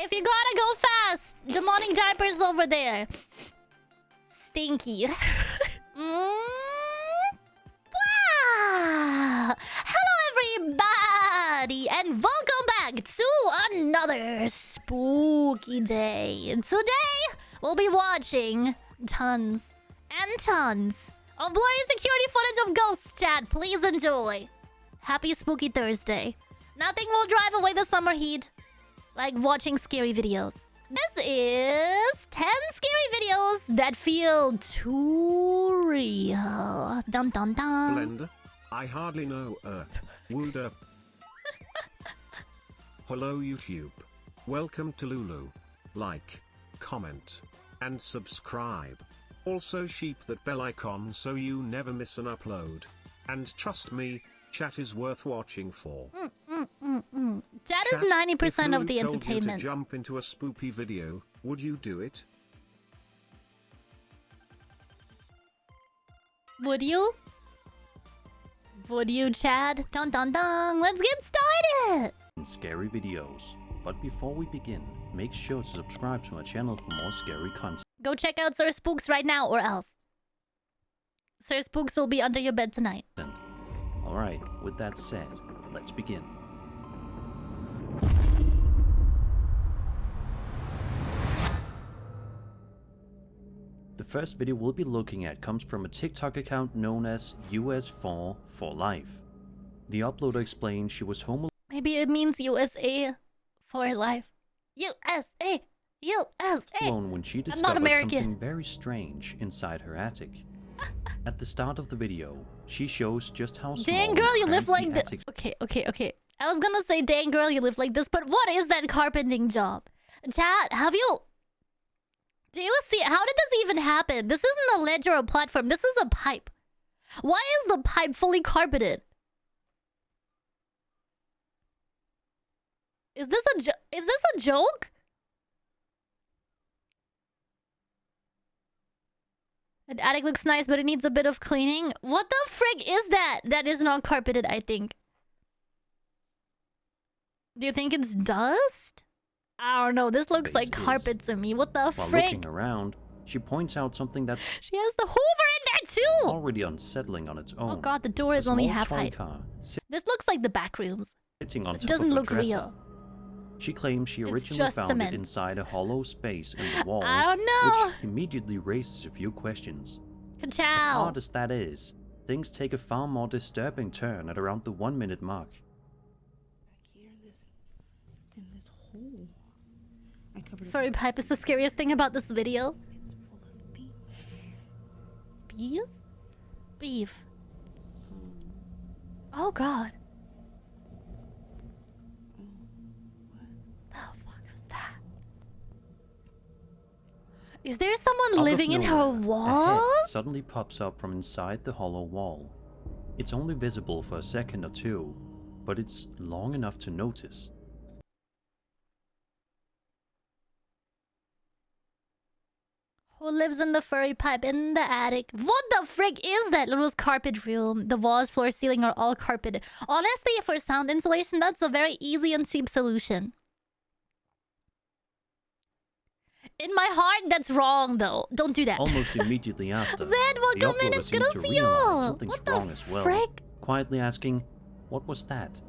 If you gotta go fast, demonic diapers over there. Stinky. Wow. Hello, everybody, and welcome back to another spooky day. And today, we'll be watching tons and tons of blurry security footage of ghosts, chat. Please enjoy. Happy Spooky Thursday. Nothing will drive away the summer heat like watching scary videos. This is 10 scary videos that feel too real. Dun dun dun. Blender? I hardly know Wooder. Hello YouTube. Welcome to Lulu. Like, comment, and subscribe. Also sheep that bell icon so you never miss an upload. And trust me, chat is worth watching for. Chat is 90% of the told entertainment. You to jump into a spoopy video, would you do it? Would you? Would you, Chad? Dun dun dun. Let's get started. Scary videos. But before we begin, make sure to subscribe to our channel for more scary content. Go check out SirSpooks right now, or else SirSpooks will be under your bed tonight. Alright, with that said, let's begin. The first video we'll be looking at comes from a TikTok account known as US4 for Life. The uploader explained she was home Maybe it means USA for life. USA! USA! alone when she I'm not discovered American. something very strange inside her attic. At the start of the video, she shows just how small Dang girl, you and live cramped like the this. attic Okay. I was gonna say, dang girl, you live like this, but what is that carpenting job? Chat, have you... Do you see... How did this even happen? This isn't a ledge or a platform. This is a pipe. Why is the pipe fully carpeted? Is this a joke? The attic looks nice, but it needs a bit of cleaning. What the frick is that? That is not carpeted, I think. Do you think it's dust? I don't know. This looks like Space is. carpet to me. What the While frick? looking around, she points out something that's She has the Hoover in there too! already unsettling on its own. Oh god, the door A is only small half toy height. car This looks like the back rooms. sitting on This top doesn't of a look dresser. real. She claims she It's originally just found cement. it inside a hollow space in the wall, I don't know. which immediately raises a few questions. As Ka-chow. hard as that is, things take a far more disturbing turn at around the 1-minute mark. Back here, in this hole. I covered Furry pipe is the scariest thing about this video. It's full of beef. Beef? Beef. Oh god. The fuck was that? Is there someone Out of living in her nowhere, a head walls? suddenly pops up from inside the hollow wall. It's only visible for a second or two, but it's long enough to notice. Who lives in the furry pipe in the attic? What the frick is that little carpet room? The walls, floor, ceiling are all carpeted. Honestly, for sound insulation, that's a very easy and cheap solution. In my heart, that's wrong though. Don't do that. Almost immediately after, Zed, the welcome in. uploader It's seems good to to see you. realize something's What the wrong as well, frick? quietly asking, "What was that?"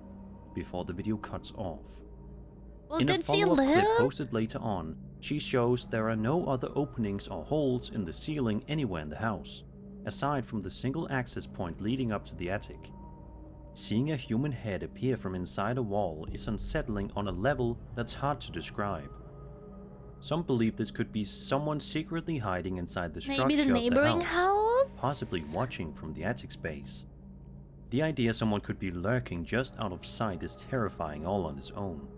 before the video cuts off. Well, In a did she follow-up clip live? posted later on, she shows there are no other openings or holes in the ceiling anywhere in the house, aside from the single access point leading up to the attic. Seeing a human head appear from inside a wall is unsettling on a level that's hard to describe. Some believe this could be someone secretly hiding inside the structure Maybe the of the neighboring house, house? possibly watching from the attic space. The idea someone could be lurking just out of sight is terrifying all on its own.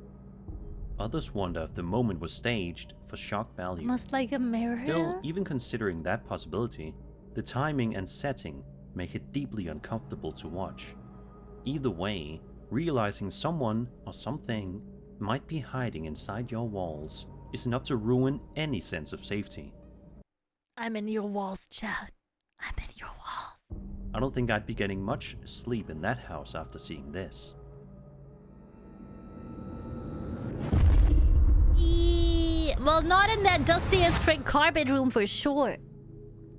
Others wonder if the moment was staged for shock value. Almost like a mirror. Still, even considering that possibility, the timing and setting make it deeply uncomfortable to watch. Either way, realizing someone or something might be hiding inside your walls is enough to ruin any sense of safety. I'm in your walls, Chad. I'm in your walls. I don't think I'd be getting much sleep in that house after seeing this. Well, not in that dusty as frick carpet room for sure.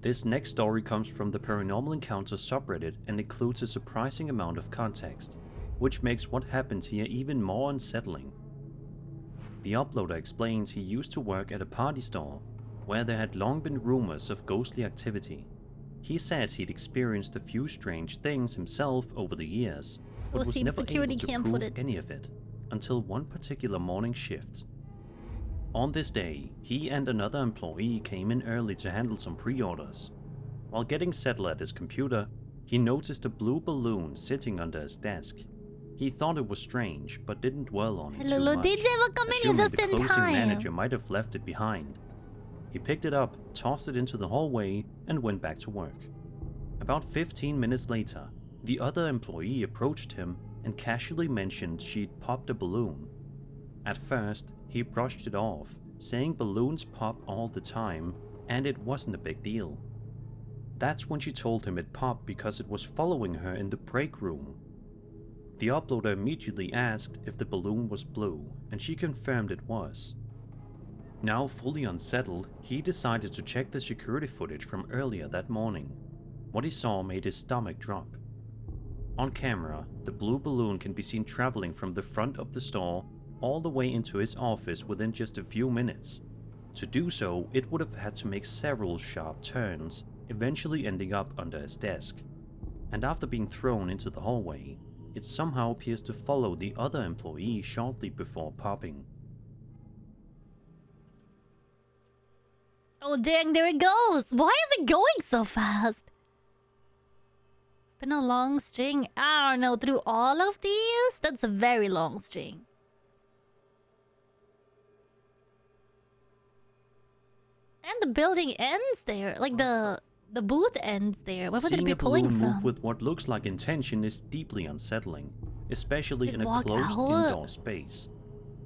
This next story comes from the Paranormal Encounters subreddit and includes a surprising amount of context, which makes what happens here even more unsettling. The uploader explains he used to work at a party store, where there had long been rumors of ghostly activity. He says he'd experienced a few strange things himself over the years, but was never able to prove any of it, until one particular morning shift. On this day, he and another employee came in early to handle some pre-orders. While getting settled at his computer, he noticed a blue balloon sitting under his desk. He thought it was strange, but didn't dwell on it too much, assuming the closing manager might have left it behind. He picked it up, tossed it into the hallway, and went back to work. About 15 minutes later, the other employee approached him and casually mentioned she'd popped a balloon. At first, he brushed it off, saying balloons pop all the time, and it wasn't a big deal. That's when she told him it popped because it was following her in the break room. The uploader immediately asked if the balloon was blue, and she confirmed it was. Now fully unsettled, he decided to check the security footage from earlier that morning. What he saw made his stomach drop. On camera, the blue balloon can be seen traveling from the front of the store all the way into his office within just a few minutes. To do so, it would have had to make several sharp turns, eventually ending up under his desk. And after being thrown into the hallway, it somehow appears to follow the other employee shortly before popping. Oh dang, there it goes! Why is it going so fast? Been a long string. I don't know, through all of these? That's a very long string. And the building ends there. Like the booth ends there. Where would it be pulling from? Seeing a balloon move with what looks like intention is deeply unsettling, especially in a closed indoor space.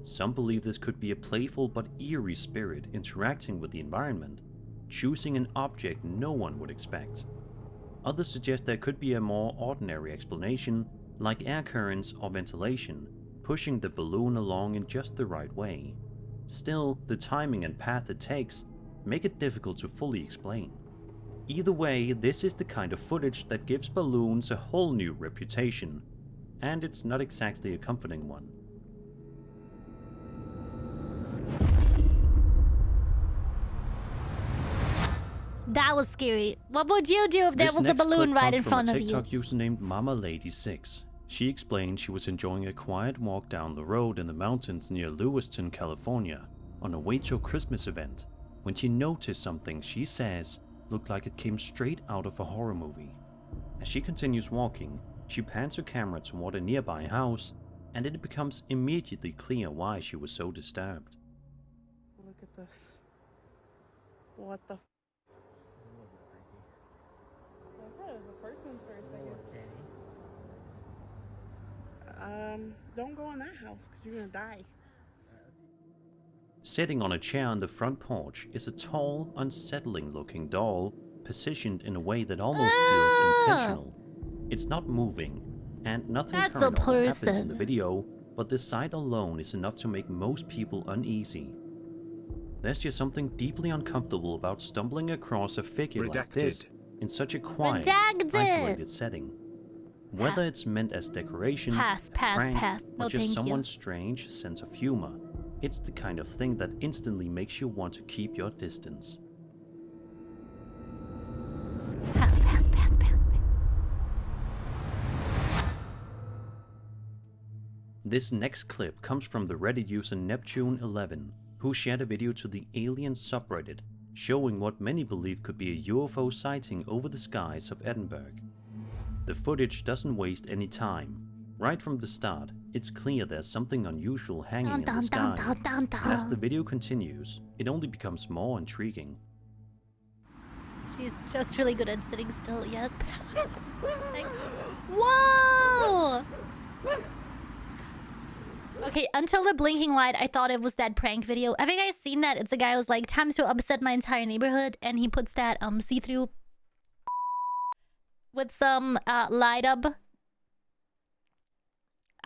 Some believe this could be a playful but eerie spirit interacting with the environment, choosing an object no one would expect. Others suggest there could be a more ordinary explanation, like air currents or ventilation, pushing the balloon along in just the right way. Still, the timing and path it takes make it difficult to fully explain. Either way, this is the kind of footage that gives balloons a whole new reputation, and it's not exactly a comforting one. That was scary. What would you do if there was a balloon right in front of you? This next clip comes from a TikTok user named MamaLady6. She explained she was enjoying a quiet walk down the road in the mountains near Lewiston, California, on her way to a Christmas event, when she noticed something she says looked like it came straight out of a horror movie. As she continues walking, she pans her camera toward a nearby house, and it becomes immediately clear why she was so disturbed. Look at this. What the? I thought it was a person for a second. Don't go in that house because you're gonna die. Sitting on a chair on the front porch is a tall, unsettling-looking doll, positioned in a way that almost feels intentional. It's not moving, and nothing paranormal happens in the video, but the sight alone is enough to make most people uneasy. There's just something deeply uncomfortable about stumbling across a figure like this in such a quiet, isolated setting. Whether it's meant as decoration, prank, or just someone's strange sense of humor, it's the kind of thing that instantly makes you want to keep your distance. Pass. This next clip comes from the Reddit user Neptune11, who shared a video to the Alien subreddit showing what many believe could be a UFO sighting over the skies of Edinburgh. The footage doesn't waste any time. Right from the start, it's clear there's something unusual hanging in the sky. As the video continues, it only becomes more intriguing. She's just really good at sitting still, yes. Whoa! Okay, until the blinking light, I thought it was that prank video. Have you guys seen that? It's a guy who's like, time to upset my entire neighborhood, and he puts that see-through with some light up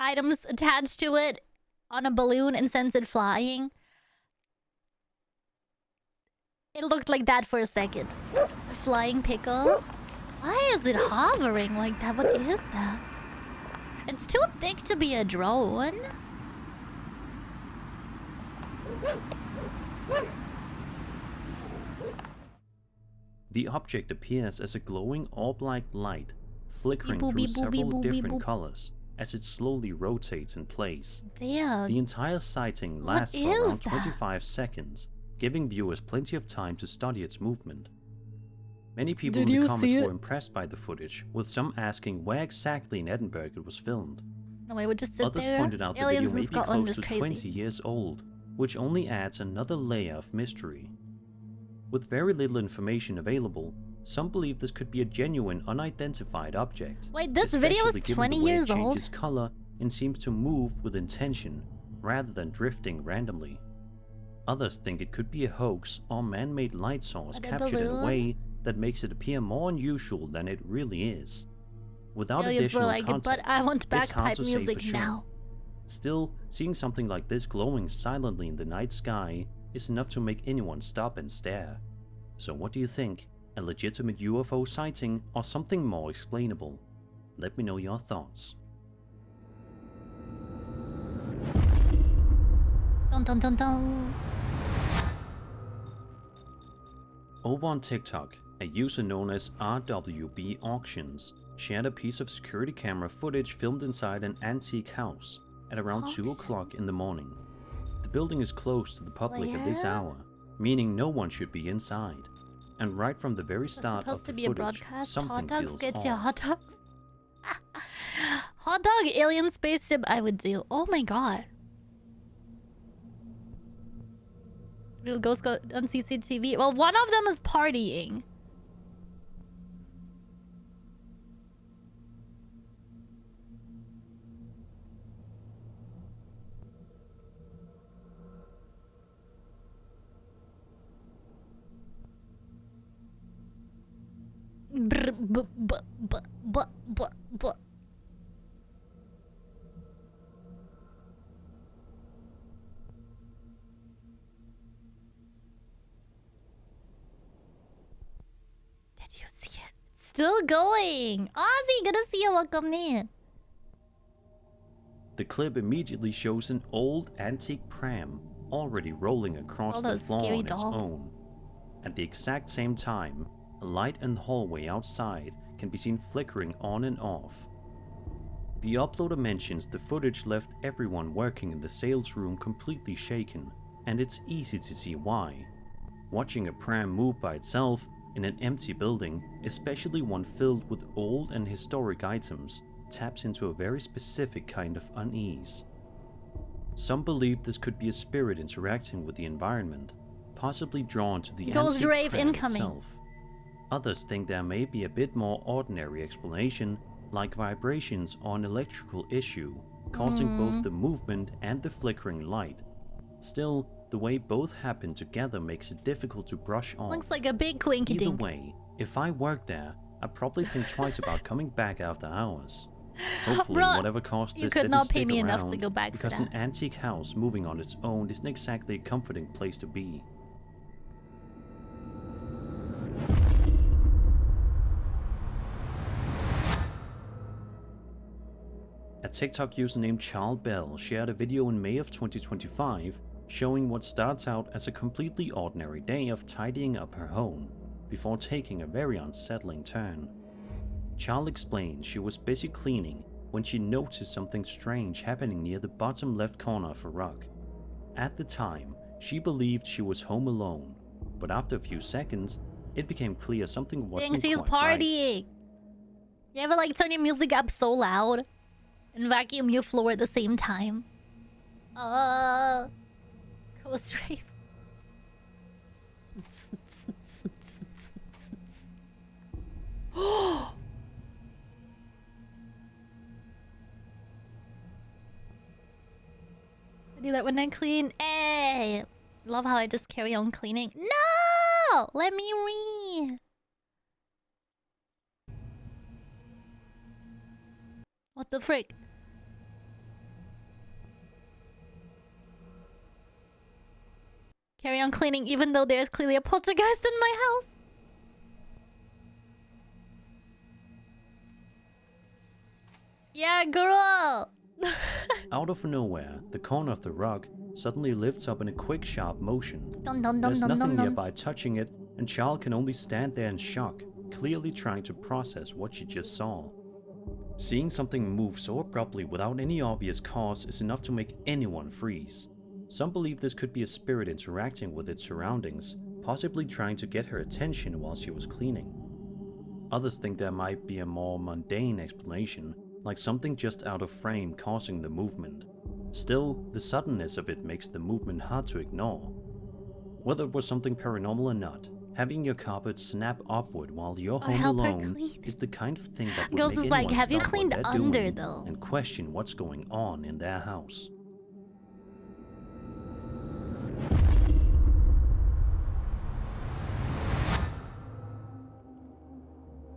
items attached to it on a balloon and sends it flying. It looked like that for a second. A flying pickle? Why is it hovering like that? What is that? It's too thick to be a drone. The object appears as a glowing orb-like light, flickering Beep, through boop, beep, boop, several beep, boop, beep, different boop. colors as it slowly rotates in place. Damn. The entire sighting What lasts for is around that? 25 seconds, giving viewers plenty of time to study its movement. Many people Did in you the see comments it? were impressed by the footage, with some asking where exactly in Edinburgh it was filmed. No, I would just sit Others there. pointed out the Aliens video may in be Scotland close is to crazy. 20 years old, which only adds another layer of mystery. With very little information available, some believe this could be a genuine unidentified object. Wait, this video is especially given 20 the way years it old? changes color and seems to move with intention, rather than drifting randomly. Others think it could be a hoax or man-made light source But a captured in a balloon? way that makes it appear more unusual than it really is. Without Aliens were additional like, but context, I want it's hard bagpipe to say for music sure. now. Still, seeing something like this glowing silently in the night sky is enough to make anyone stop and stare. So what do you think? A legitimate UFO sighting or something more explainable? Let me know your thoughts. Dun dun dun dun. Over on TikTok, a user known as RWB Auctions shared a piece of security camera footage filmed inside an antique house at around 2 o'clock in the morning. The building is closed to the public at this Where? hour, meaning no one should be inside. And right from the very It's start supposed of to the be a footage, broadcast. something Hot dogs feels get you off. hot dog. Hot dog alien spaceship I would do. Oh my god. Real ghost got on CCTV. Well, one of them is partying. Brr, bu, bu, bu, bu, bu, bu. Did you see it? Still going. Ozzy, good to see you. Welcome in. The clip immediately shows an old antique pram already rolling across All the those floor scary on its dolls. own. At the exact same time, a light in the hallway outside can be seen flickering on and off. The uploader mentions the footage left everyone working in the sales room completely shaken, and it's easy to see why. Watching a pram move by itself in an empty building, especially one filled with old and historic items, taps into a very specific kind of unease. Some believe this could be a spirit interacting with the environment, possibly drawn to the Ghost antique rave pram incoming. itself. Others think there may be a bit more ordinary explanation, like vibrations or an electrical issue, causing both the movement and the flickering light. Still, the way both happen together makes it difficult to brush off. Looks like a big quinky Either dink. way, if I worked there, I'd probably think twice about coming back after hours. Hopefully, Bruh, whatever caused you this could didn't not pay stick me enough to around, go back for because that. an antique house moving on its own isn't exactly a comforting place to be. A TikTok user named Charles Bell shared a video in May of 2025 showing what starts out as a completely ordinary day of tidying up her home, before taking a very unsettling turn. Charles explained she was busy cleaning when she noticed something strange happening near the bottom left corner of her rug. At the time, she believed she was home alone, but after a few seconds, it became clear something wasn't Dang, she's quite right. partying. You ever like turn your music up so loud and vacuum your floor at the same time? Ghost rave. I do that when I clean. Hey! Love how I just carry on cleaning. No! Let me read. What the frick? Carry on cleaning even though there's clearly a poltergeist in my house. Yeah, girl! Out of nowhere, the corner of the rug suddenly lifts up in a quick, sharp motion. Dun dun dun There's dun nothing dun dun. nearby touching it, and Charles can only stand there in shock, clearly trying to process what she just saw. Seeing something move so abruptly without any obvious cause is enough to make anyone freeze. Some believe this could be a spirit interacting with its surroundings, possibly trying to get her attention while she was cleaning. Others think there might be a more mundane explanation, like something just out of frame causing the movement. Still, the suddenness of it makes the movement hard to ignore. Whether it was something paranormal or not, having your carpet snap upward while you're home help her alone clean. is the kind of thing that would Ghost make is like, anyone have you stop what cleaned they're under, doing though? and question what's going on in their house.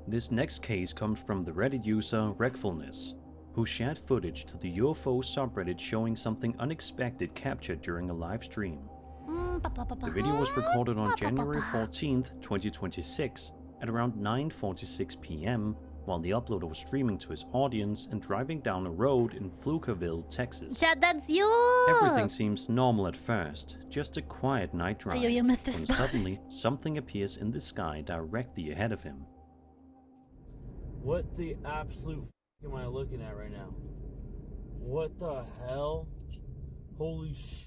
This next case comes from the Reddit user Wreckfulness, who shared footage to the UFO subreddit showing something unexpected captured during a live stream. The video was recorded on January 14th, 2026 at around 9:46 p.m. while the uploader was streaming to his audience and driving down a road in Pflugerville, Texas. Chat, that's you! Everything seems normal at first, just a quiet night drive, You missed a when spot. suddenly something appears in the sky directly ahead of him. What the absolute f am I looking at right now? What the hell? Holy sh...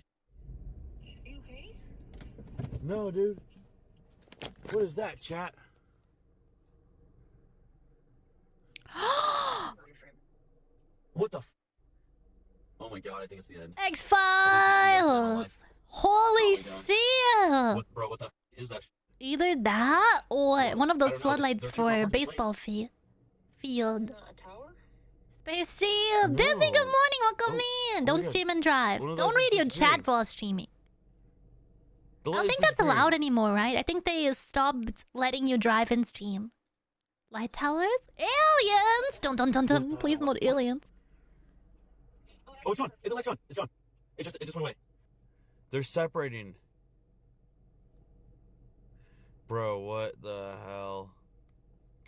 You okay? No, dude. What is that, chat? What the f... Oh my god, I think it's the end. X-Files! Holy Oh shit! What, bro, what the f is that? Either that or one of I those don't know, floodlights there's for different baseball field. A tower? Spaceship! No. Dizzy, good morning, welcome in! my Don't God. stream and drive. One of Don't those read is your disappearing. chat while streaming. The I don't light's think that's disappearing. allowed anymore, right? I think they stopped letting you drive and stream. Light towers? Aliens! Dun dun dun dun. What the Please hell? not aliens. Oh, it's gone. The light's gone. It's gone. It just went away. They're separating. Bro, what the hell?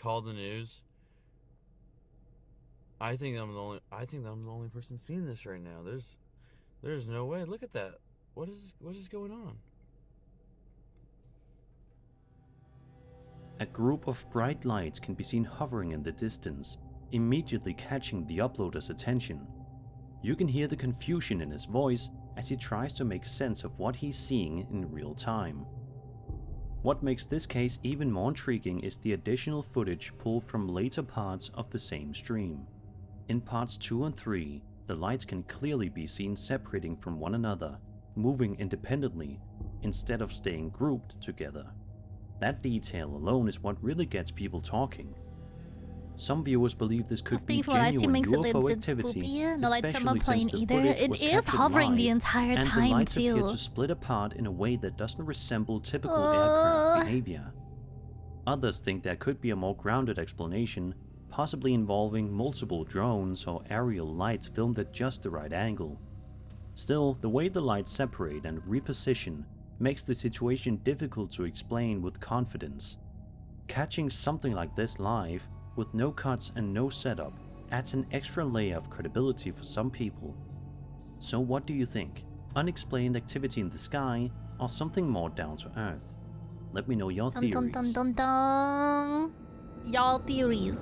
Call the news. I think I'm the only person seeing this right now. There's no way. Look at that. What is going on? A group of bright lights can be seen hovering in the distance, immediately catching the uploader's attention. You can hear the confusion in his voice as he tries to make sense of what he's seeing in real time. What makes this case even more intriguing is the additional footage pulled from later parts of the same stream. In parts 2 and 3, the lights can clearly be seen separating from one another, moving independently, instead of staying grouped together. That detail alone is what really gets people talking. Some viewers believe this could be Speaking for live genuine streaming, it's UFO legit activity, spoopy. No lights from a especially plane since the either. footage It was is captured hovering the live, entire and the time lights appear too. to split apart in a way that doesn't resemble typical aircraft behavior. Others think there could be a more grounded explanation, possibly involving multiple drones or aerial lights filmed at just the right angle. Still, the way the lights separate and reposition makes the situation difficult to explain with confidence. Catching something like this live, with no cuts and no setup, adds an extra layer of credibility for some people. So what do you think? Unexplained activity in the sky, or something more down to earth? Let me know your Dun theories. dun dun dun dun. Y'all theories.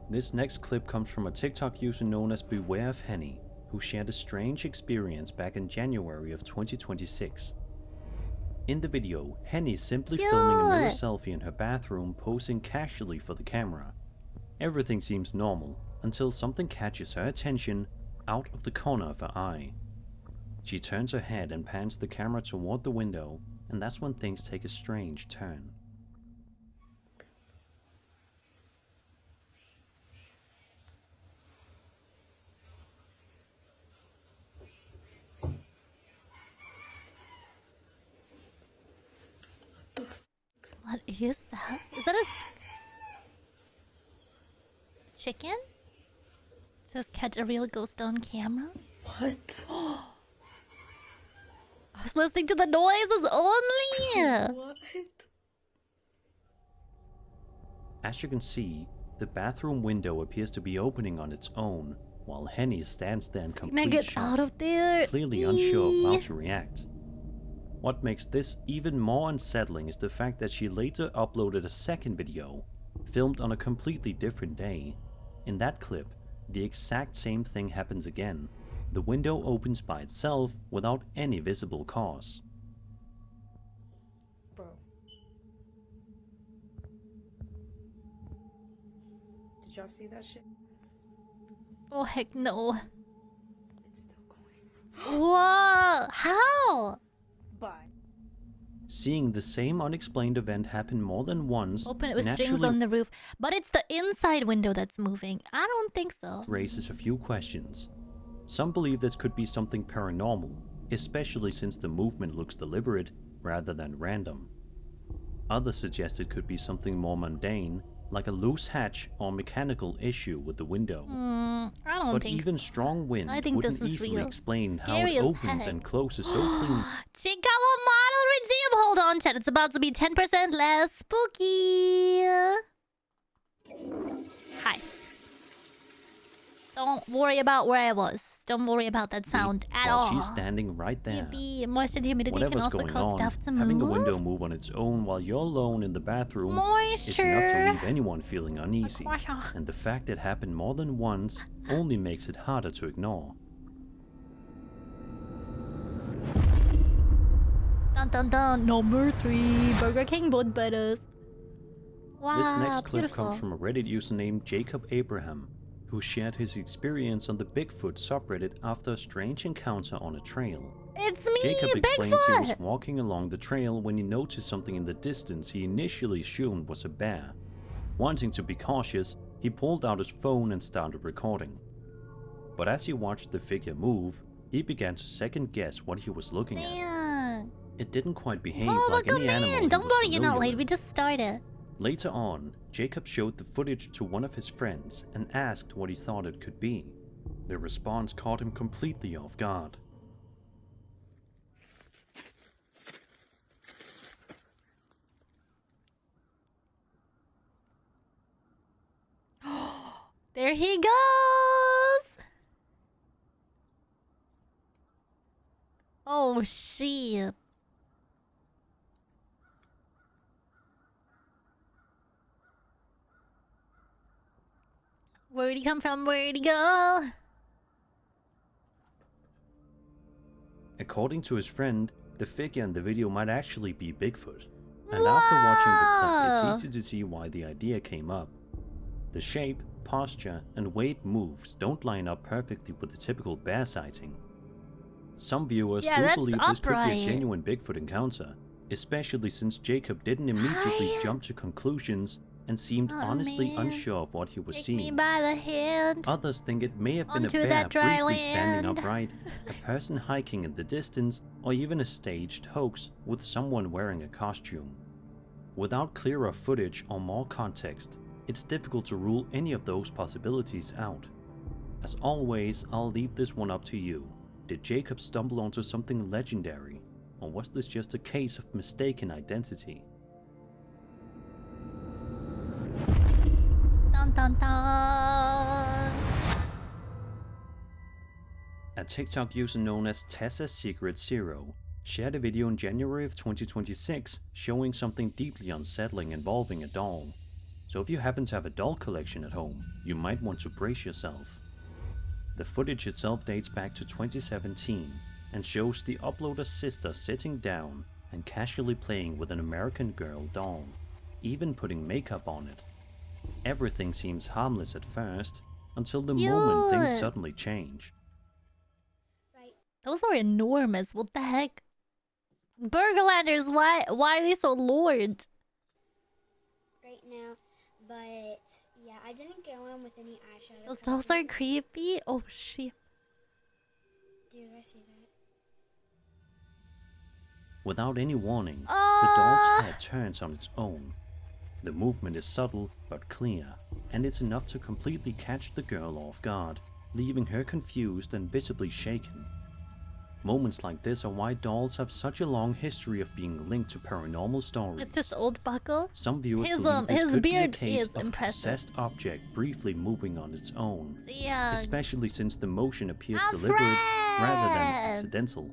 This next clip comes from a TikTok user known as Beware of Henny, who shared a strange experience back in January of 2026. In the video, Henny is simply filming a mirror Cute. selfie in her bathroom, posing casually for the camera. Everything seems normal, until something catches her attention out of the corner of her eye. She turns her head and pans the camera toward the window, and that's when things take a strange turn. What is that? Is that a chicken? Just catch a real ghost on camera. What? I was listening to the noises only. What? As you can see, the bathroom window appears to be opening on its own, while Henny stands there in Can I complete get shock, out of there? clearly unsure of how to react. What makes this even more unsettling is the fact that she later uploaded a second video, filmed on a completely different day. In that clip, the exact same thing happens again. The window opens by itself without any visible cause. Bro. Did y'all see that shit? Oh heck no. It's still going. Whoa! How? Bye. Seeing the same unexplained event happen more than once Open it with strings naturally on the roof. But it's the inside window that's moving. I don't think so. raises a few questions. Some believe this could be something paranormal, especially since the movement looks deliberate rather than random. Others suggest it could be something more mundane, like a loose hatch or mechanical issue with the window. I don't But think even strong wind I think wouldn't this is easily real. explain how Scary it as opens heck. and closes so clean. Chicago model redeem. Hold on, chat. It's about to be 10% less spooky. Hi. Don't worry about where I was. Don't worry about that sound at while all. she's standing right there. Maybe moisture and humidity can Whatever's also going cause on, stuff to move. having a window move on its own while you're alone in the bathroom is enough to Moisture. leave anyone feeling uneasy. Moisture. And the fact it happened more than once only makes it harder to ignore. Dun dun dun. Number 3. Burger King Bud Butters. Wow, This next clip beautiful. comes from a Reddit user named Jacob Abraham, who shared his experience on the Bigfoot subreddit after a strange encounter on a trail. It's me, Jacob explains he was Bigfoot! walking along the trail when he noticed something in the distance he initially assumed was a bear. Wanting to be cautious, he pulled out his phone and started recording. But as he watched the figure move, he began to second guess what he was looking at. Man. It didn't quite behave Oh, like welcome any animal he in! Don't was worry, you're not familiar late. with. We just started. Later on, Jacob showed the footage to one of his friends and asked what he thought it could be. The response caught him completely off guard. There he goes! Oh, shit. Where'd he come from? Where'd he go? According to his friend, the figure in the video might actually be Bigfoot. And after watching the clip, Wow. it's easy to see why the idea came up. The shape, posture, and way it moves don't line up perfectly with the typical bear sighting. Some viewers Yeah, do that's believe this could be upright. a genuine Bigfoot encounter, especially since Jacob didn't immediately Hi. jump to conclusions and seemed Oh, honestly man. unsure of what he was Take me seeing. by the hand. Others think it may have been a Onto bear that dry briefly standing land. upright, a person hiking in the distance, or even a staged hoax with someone wearing a costume. Without clearer footage or more context, it's difficult to rule any of those possibilities out. As always, I'll leave this one up to you. Did Jacob stumble onto something legendary, or was this just a case of mistaken identity? Dun dun dun. A TikTok user known as Tessa's Secret Zero shared a video in January of 2026 showing something deeply unsettling involving a doll. So if you happen to have a doll collection at home, you might want to brace yourself. The footage itself dates back to 2017 and shows the uploader's sister sitting down and casually playing with an American Girl doll, even putting makeup on it. Everything seems harmless at first, until the moment things Cute. suddenly change. Those are enormous. What the heck? Burgerlanders, why are they so lured? right now, but yeah, I didn't go in with any eyeshadow. Those dolls are creepy. Oh shit. Do you guys see that? Without any warning, the Ah! doll's head turns on its own. The movement is subtle but clear, and it's enough to completely catch the girl off guard. leaving her confused and visibly shaken. Moments like this are why dolls have such a long history of being linked to paranormal stories. It's just old Buckle. Some viewers His, believe this his could beard be a case is of a impressive. possessed object briefly moving on its own, Yeah. especially since the motion appears Alfred! deliberate rather than accidental.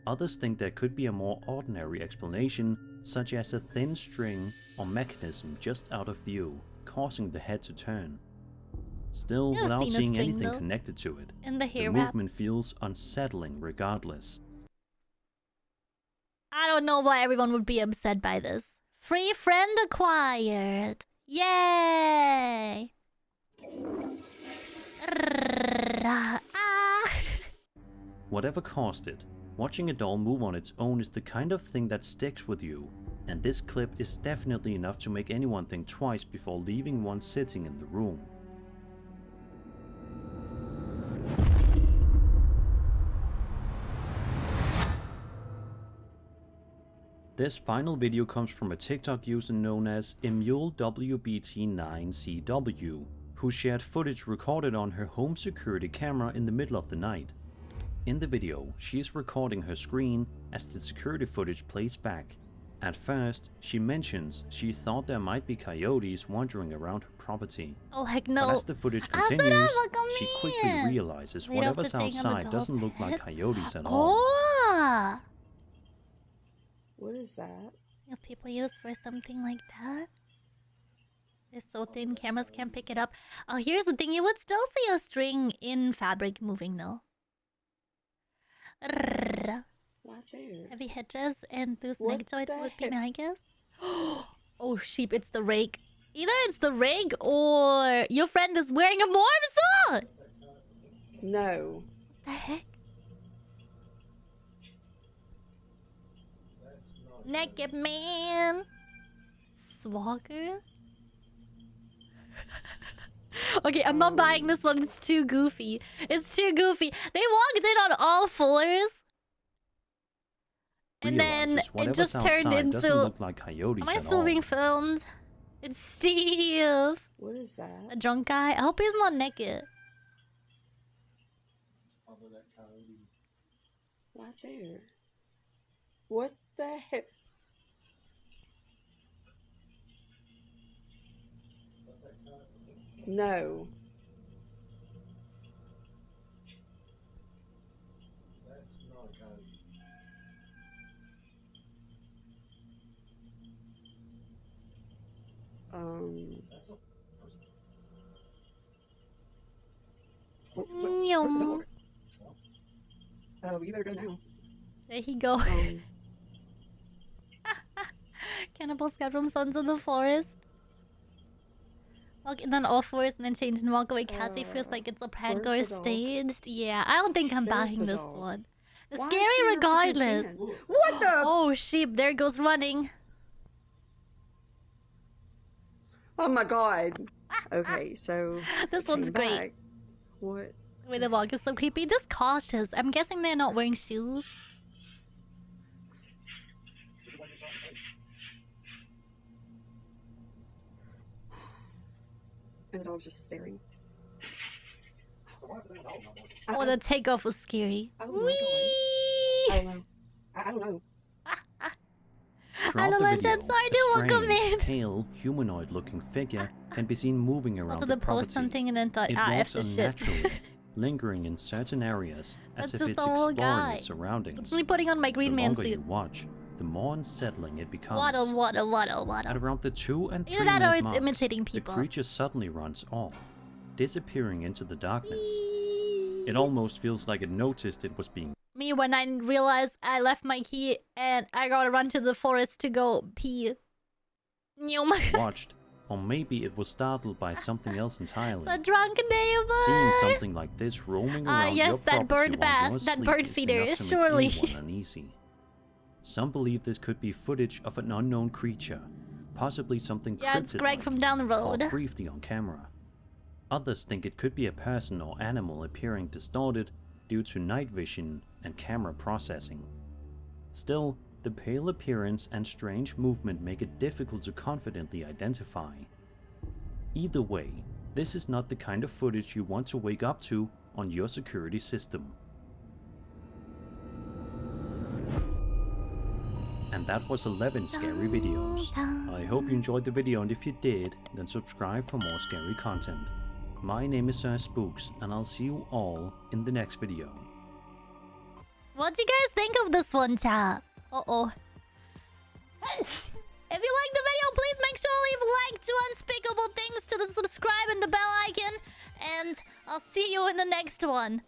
Others think there could be a more ordinary explanation, such as a thin string or mechanism just out of view, causing the head to turn. Still, I've without seen a seeing string, anything though. connected to it, And the the hair wrap. movement feels unsettling regardless. I don't know why everyone would be upset by this. Free friend acquired. Yay! Ah. Whatever caused it, watching a doll move on its own is the kind of thing that sticks with you, and this clip is definitely enough to make anyone think twice before leaving one sitting in the room. This final video comes from a TikTok user known as EmuleWBT9CW, who shared footage recorded on her home security camera in the middle of the night. In the video, she is recording her screen as the security footage plays back. At first, she mentions she thought there might be coyotes wandering around her property. Oh heck no. But as the footage Ah, continues, look at she me. quickly realizes Laid off the whatever's thing on the outside doll's doesn't look like head. coyotes at all. Oh! What is that? Yes, people use for something like that. It's so thin, cameras can't pick it up. Oh, here's the thing, you would still see a string in fabric moving though. Not there. Heavy headdress and this What neck joint the would be heck? my guess. Oh sheep, it's the rake. Either it's the rake or your friend is wearing a morph suit! No. What the heck? Naked man. Swagger? Okay, I'm not buying this one. It's too goofy. It's too goofy. They walked in on all fours. And then Realizes it whatever's just turned outside doesn't into... look like coyotes Am I at still all. being filmed? It's Steve. What is that? A drunk guy. I hope he's not naked. Not there. What the heck? No. Where's the dog? You better go now. There he go. Cannibal scout from Sons of the Forest. Walk in on all fours and then change and walk away. Cassie feels like it's a prank or where's the dog? staged. Yeah, I don't think I'm There's buying the this dog. one. It's Why is she scary not freaking regardless. fan? What the? Oh, sheep, there goes running. Oh my god. Okay, so This I one's came great. back. What? The way they walk is so creepy. Just cautious. I'm guessing they're not wearing shoes. And the dog's just staring. Oh, the takeoff was scary. Oh my God. Whee! I don't know. I don't know. Throughout Hello, the my video, chat. Sorry, do a welcome strange, in. pale, humanoid-looking figure can be seen moving around Also, the to post property. something and then thought, It ah, F walks this shit. unnaturally, lingering in certain areas as That's if just it's the old exploring guy. its surroundings. It's me putting on my green The man longer suit. you watch, the more unsettling it becomes. Waddle. At around the 2 and 3 Either that or minute it's marks, imitating people. the creature suddenly runs off, disappearing into the darkness. It almost feels like it noticed it was being Me when I realized I left my key and I gotta run to the forest to go pee. watched, or maybe it was startled by something else entirely. The drunk neighbor. Seeing something like this roaming around yes, your that property bird while bath, you're that asleep bird is feeder, enough to make surely. anyone uneasy. Some believe this could be footage of an unknown creature, possibly something Yeah, it's Greg cryptid-like, from down the road. caught briefly on camera. Others think it could be a person or animal appearing distorted due to night vision and camera processing. Still, the pale appearance and strange movement make it difficult to confidently identify. Either way, This is not the kind of footage you want to wake up to on your security system. And that was 11 scary videos. I hope you enjoyed the video, and if you did, then subscribe for more scary content. My name is SirSpooks, and I'll see you all in the next video. What do you guys think of this one, chat? Uh-oh. If you liked the video, please make sure to leave a like to Unspeakable Things, to the subscribe and the bell icon. And I'll see you in the next one.